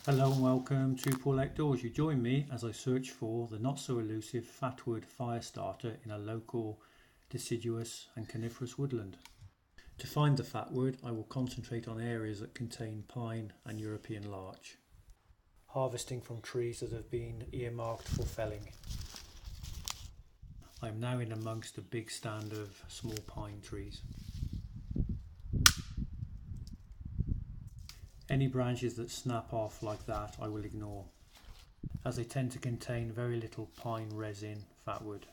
Hello and welcome to Paul Outdoors. You join me as I search for the not so elusive Fatwood Firestarter in a local deciduous and coniferous woodland. To find the Fatwood, I will concentrate on areas that contain pine and European larch, harvesting from trees that have been earmarked for felling. I am now in amongst a big stand of small pine trees. Any branches that snap off like that I will ignore, as they tend to contain very little pine resin fatwood.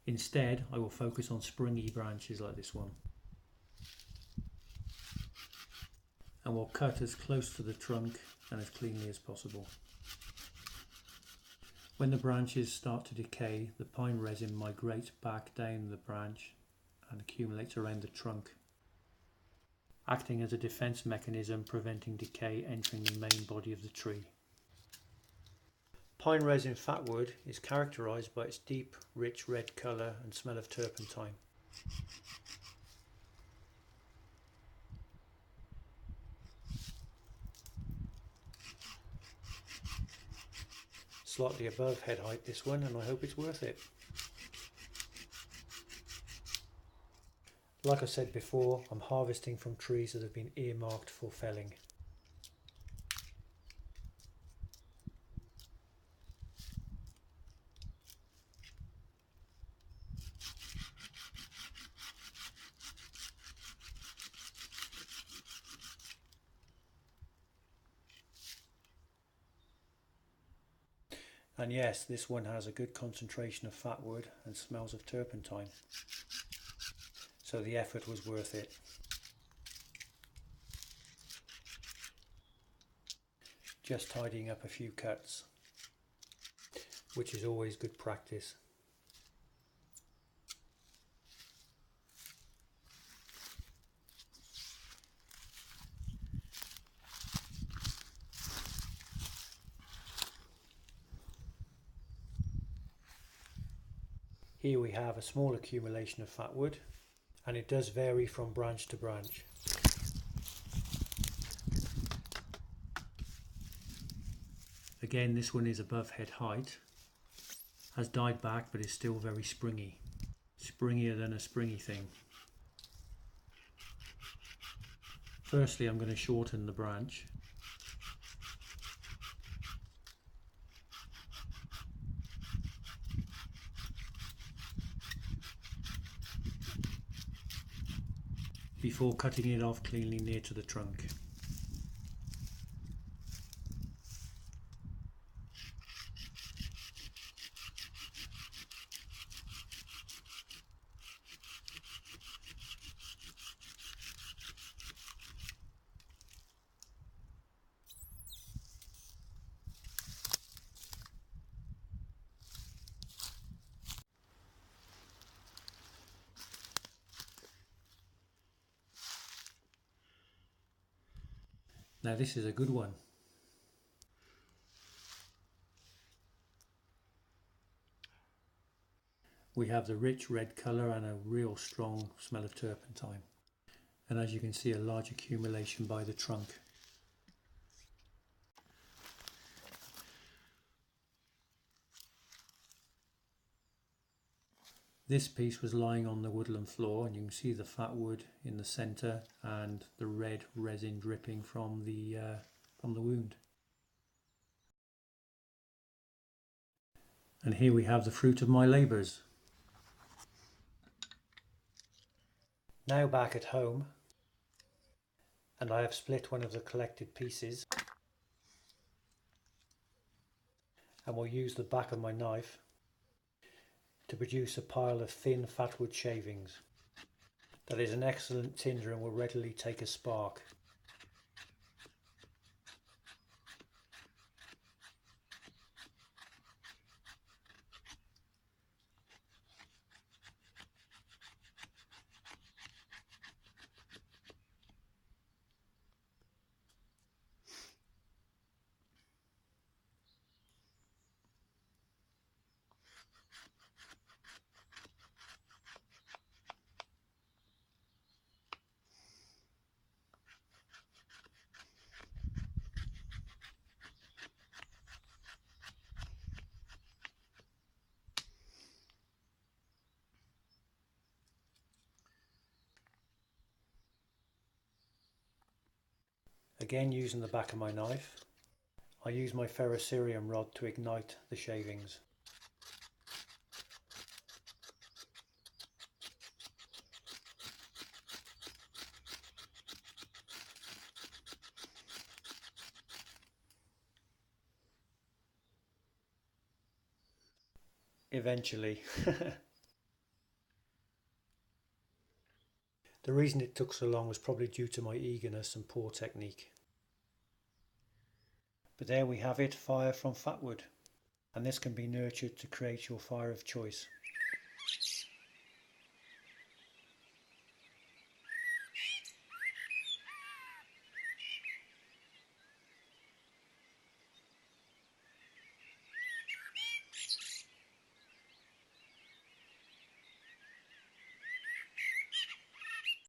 Instead, I will focus on springy branches like this one, and will cut as close to the trunk and as cleanly as possible. When the branches start to decay, the pine resin migrates back down the branch and accumulates around the trunk, acting as a defense mechanism preventing decay entering the main body of the tree. Pine resin fatwood is characterized by its deep, rich red color and smell of turpentine. Slightly above head height this one, and I hope it's worth it. Like I said before, I'm harvesting from trees that have been earmarked for felling. And yes, this one has a good concentration of fatwood and smells of turpentine, so the effort was worth it. Just tidying up a few cuts, which is always good practice. Here we have a small accumulation of fatwood, and it does vary from branch to branch. Again, this one is above head height, has died back but is still very springy, springier than a springy thing. Firstly, I'm going to shorten the branch. Before cutting it off cleanly near to the trunk. Now this is a good one. We have the rich red colour and a real strong smell of turpentine. And as you can see, a large accumulation by the trunk. This piece was lying on the woodland floor, and you can see the fatwood in the centre and the red resin dripping from the wound. And here we have the fruit of my labours. Now back at home, and I have split one of the collected pieces, and will use the back of my knife to produce a pile of thin fatwood shavings. That is an excellent tinder and will readily take a spark. Again, using the back of my knife, I use my ferrocerium rod to ignite the shavings. Eventually. The reason it took so long was probably due to my eagerness and poor technique. But there we have it, fire from Fatwood, and this can be nurtured to create your fire of choice.